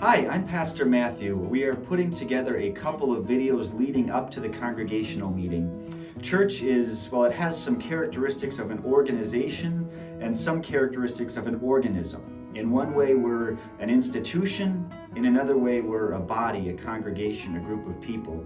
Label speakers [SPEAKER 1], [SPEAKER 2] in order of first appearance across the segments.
[SPEAKER 1] Hi, I'm Pastor Matthew. We are putting together a couple of videos leading up to the Congregational meeting. Church is, well, it has some characteristics of an organization and some characteristics of an organism. In one way, we're an institution. In another way, we're a body, a congregation, a group of people.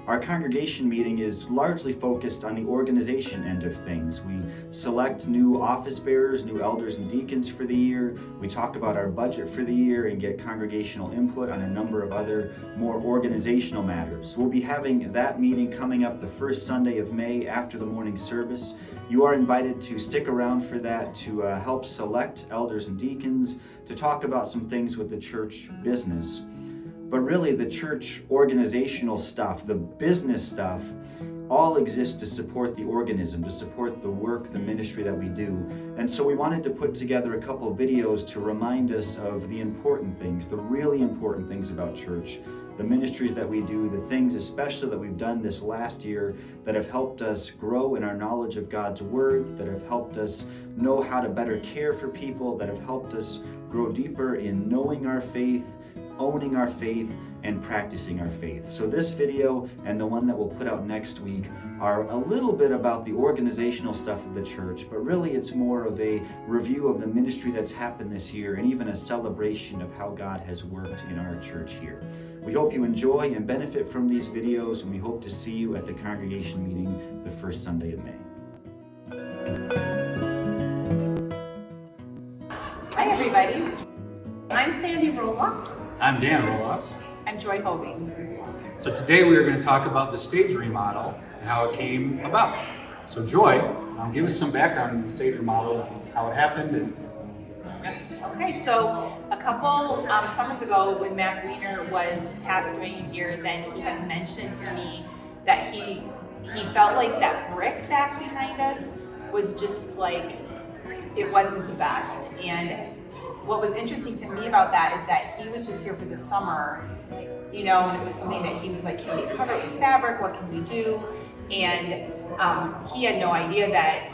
[SPEAKER 1] Our congregation meeting is largely focused on the organization end of things. We select new office bearers, new elders and deacons for the year. We talk about our budget for the year and get congregational input on a number of other more organizational matters. We'll be having that meeting coming up the first Sunday of May after the morning service. You are invited to stick around for that to help select elders and deacons, to talk about some things with the church business. But really, the church organizational stuff, the business stuff, all exists to support the organism, to support the work, the ministry that we do. And so we wanted to put together a couple of videos to remind us of the important things, the really important things about church, the ministries that we do, the things especially that we've done this last year that have helped us grow in our knowledge of God's Word, that have helped us know how to better care for people, that have helped us grow deeper in knowing our faith, owning our faith, and practicing our faith. So this video and the one that we'll put out next week are a little bit about the organizational stuff of the church, but really it's more of a review of the ministry that's happened this year and even a celebration of how God has worked in our church here. We hope you enjoy and benefit from these videos, and we hope to see you at the congregation meeting the first Sunday of May.
[SPEAKER 2] Hi everybody, I'm Sandy Roloffs.
[SPEAKER 3] I'm Dan Roloffs.
[SPEAKER 2] I'm Joy Hoving.
[SPEAKER 3] So today we are going to talk about the stage remodel and how it came about. So Joy, give us some background on the stage remodel, how it happened.
[SPEAKER 2] Okay, so a couple summers ago when Matt Wiener was pastoring here, then he had mentioned to me that he felt like that brick back behind us was just like, it wasn't the best. And what was interesting to me about that is that he was just here for the summer, you know, and it was something that he was like, can we cover it with fabric? What can we do? And he had no idea that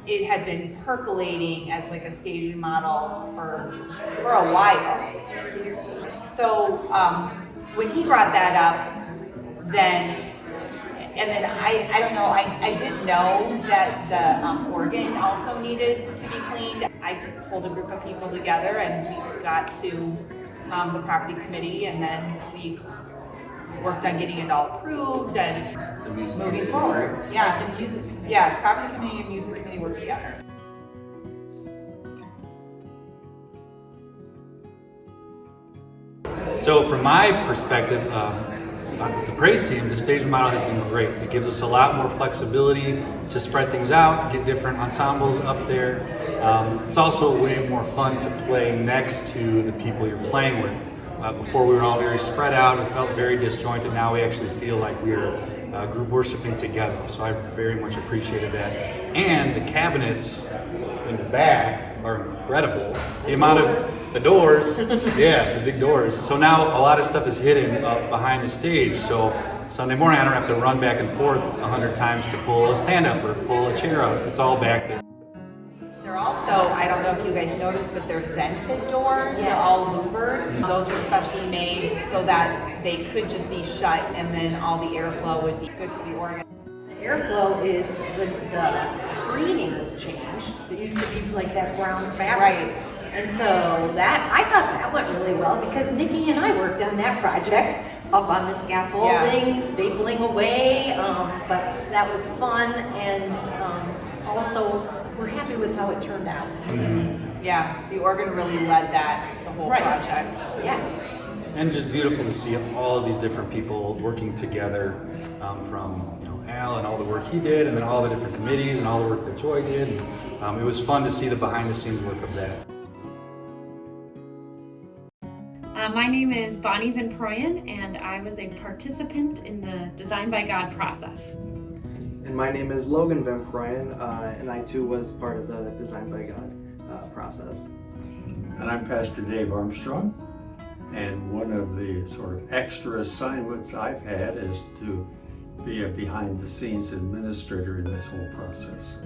[SPEAKER 2] it had been percolating as like a stage remodel for a while. So when he brought that up, then I don't know, I did know that the organ also needed to be cleaned. I pulled a group of people together and we got to the property committee, and then we worked on getting it all approved and moving forward. Yeah, the music committee. Yeah, property committee and music committee worked together.
[SPEAKER 3] So from my perspective, the praise team, the stage remodel has been great. It gives us a lot more flexibility to spread things out, get different ensembles up there. It's also way more fun to play next to the people you're playing with. Before we were all very spread out, it felt very disjointed. Now we actually feel like we're group worshiping together. So I very much appreciated that. And the cabinets in the back are incredible. The amount of the doors, yeah, the big doors. So now a lot of stuff is hidden up behind the stage. So Sunday morning I don't have to run back and forth 100 times to pull a stand up or pull a chair out. It's all back there.
[SPEAKER 2] They're also, I don't know if you guys noticed, but they're vented doors. Yes. They're all louvered. Those were specially made so that they could just be shut and then all the airflow would be good for the organ.
[SPEAKER 4] Airflow is the screening was changed. It used to be like that brown fabric.
[SPEAKER 2] Right.
[SPEAKER 4] And so that, I thought that went really well because Nikki and I worked on that project up on the scaffolding, stapling away, but that was fun, and also we're happy with how it turned out.
[SPEAKER 2] Mm-hmm. Yeah, the organ really led the whole project.
[SPEAKER 4] Yes.
[SPEAKER 3] And just beautiful to see all of these different people working together, from Al and all the work he did, and then all the different committees and all the work that Joy did. It was fun to see the behind the scenes work of that.
[SPEAKER 5] My name is Bonnie Van Proyen, and I was a participant in the Design by God process.
[SPEAKER 6] And my name is Logan Van Proyen, and I too was part of the Design by God process.
[SPEAKER 7] And I'm Pastor Dave Armstrong, and one of the sort of extra assignments I've had is to be a behind-the-scenes administrator in this whole process.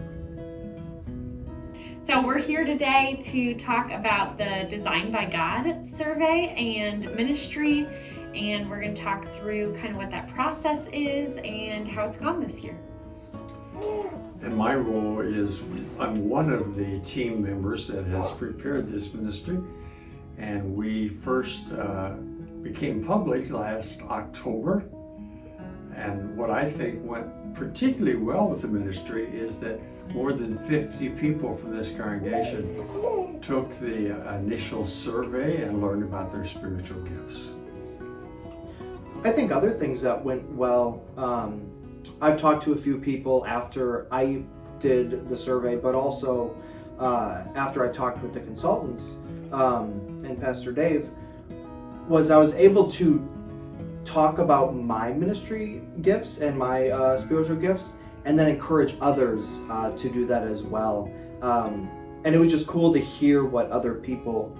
[SPEAKER 5] So we're here today to talk about the Design by God survey and ministry, and we're going to talk through kind of what that process is and how it's gone this year.
[SPEAKER 7] And my role is I'm one of the team members that has prepared this ministry, and we first became public last October. And what I think went particularly well with the ministry is that more than 50 people from this congregation took the initial survey and learned about their spiritual gifts.
[SPEAKER 6] I think other things that went well, I've talked to a few people after I did the survey, but also after I talked with the consultants and Pastor Dave, I was able to talk about my ministry gifts and my spiritual gifts, and then encourage others to do that as well. And it was just cool to hear what other people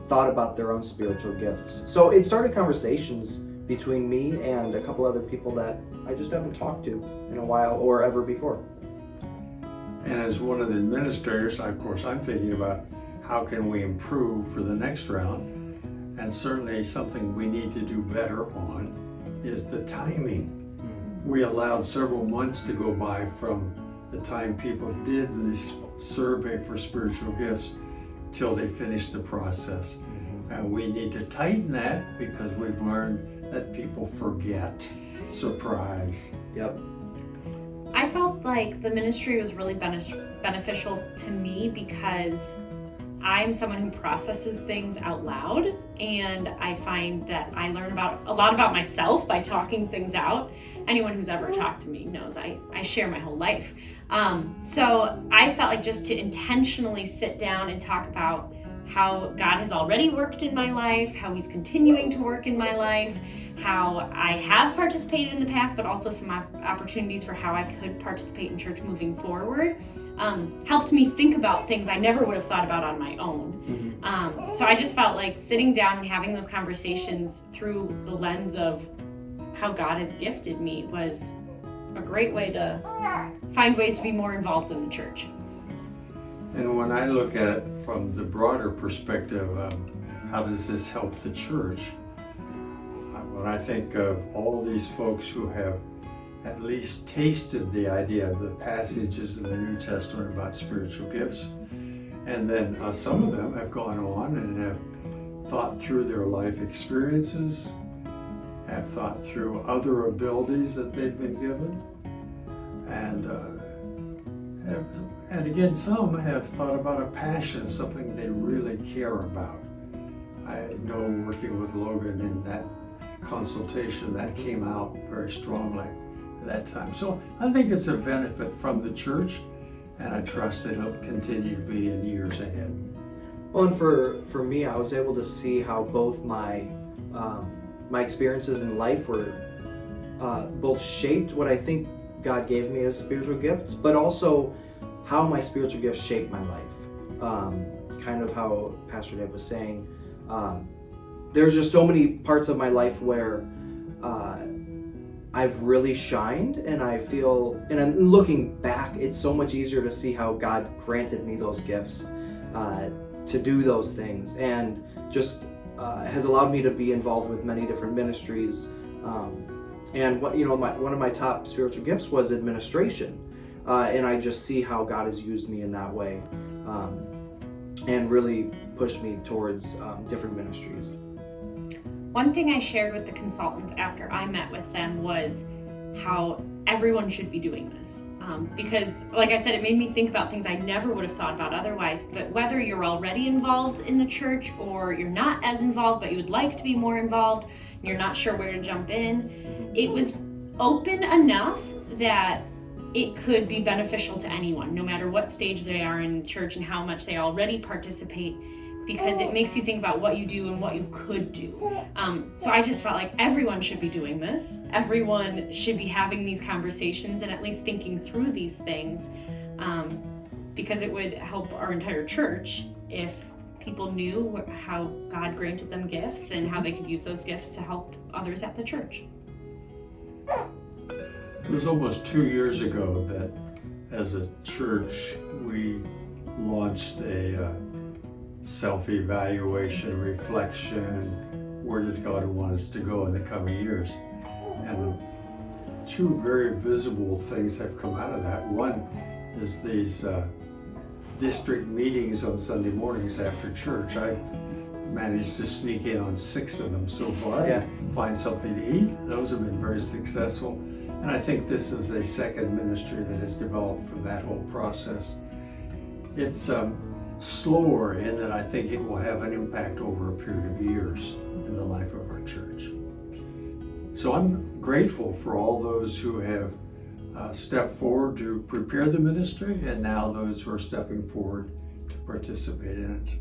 [SPEAKER 6] thought about their own spiritual gifts. So it started conversations between me and a couple other people that I just haven't talked to in a while or ever before.
[SPEAKER 7] And as one of the administrators, of course, I'm thinking about how can we improve for the next round. And certainly something we need to do better on is the timing. We allowed several months to go by from the time people did this survey for spiritual gifts till they finished the process. And we need to tighten that because we've learned that people forget. Surprise.
[SPEAKER 6] Yep.
[SPEAKER 5] I felt like the ministry was really beneficial to me because I'm someone who processes things out loud, and I find that I learn a lot about myself by talking things out. Anyone who's ever talked to me knows I share my whole life. So I felt like just to intentionally sit down and talk about how God has already worked in my life, how he's continuing to work in my life, how I have participated in the past, but also some opportunities for how I could participate in church moving forward, helped me think about things I never would have thought about on my own. So I just felt like sitting down and having those conversations through the lens of how God has gifted me was a great way to find ways to be more involved in the church.
[SPEAKER 7] And when I look at it from the broader perspective of how does this help the church, when I think of all these folks who have at least tasted the idea of the passages in the New Testament about spiritual gifts, and then some of them have gone on and have thought through their life experiences, have thought through other abilities that they've been given, and again, some have thought about a passion, something they really care about. I know working with Logan in that consultation, that came out very strongly at that time. So I think it's a benefit from the church, and I trust that it'll continue to be in years ahead.
[SPEAKER 6] Well, and for me, I was able to see how both my experiences in life were both shaped what I think God gave me as spiritual gifts, but also how my spiritual gifts shaped my life. Kind of how Pastor Dave was saying, there's just so many parts of my life where I've really shined, and I feel, and looking back, it's so much easier to see how God granted me those gifts to do those things, and just has allowed me to be involved with many different ministries. And one of my top spiritual gifts was administration, and I just see how God has used me in that way, and really pushed me towards different ministries.
[SPEAKER 5] One thing I shared with the consultants after I met with them was how everyone should be doing this. Because, like I said, it made me think about things I never would have thought about otherwise. But whether you're already involved in the church or you're not as involved, but you would like to be more involved, and you're not sure where to jump in, it was open enough that it could be beneficial to anyone, no matter what stage they are in church and how much they already participate, because it makes you think about what you do and what you could do. So I just felt like everyone should be doing this. Everyone should be having these conversations and at least thinking through these things, because it would help our entire church if people knew how God granted them gifts and how they could use those gifts to help others at the church.
[SPEAKER 7] It was almost 2 years ago that as a church we launched a self-evaluation, reflection, where does God want us to go in the coming years? And two very visible things have come out of that. One is these district meetings on Sunday mornings after church. I managed to sneak in on 6 of them so far.
[SPEAKER 6] Yeah.
[SPEAKER 7] Find something to eat. Those have been very successful. And I think this is a second ministry that has developed from that whole process. It's slower in that I think it will have an impact over a period of years in the life of our church. So I'm grateful for all those who have stepped forward to prepare the ministry, and now those who are stepping forward to participate in it.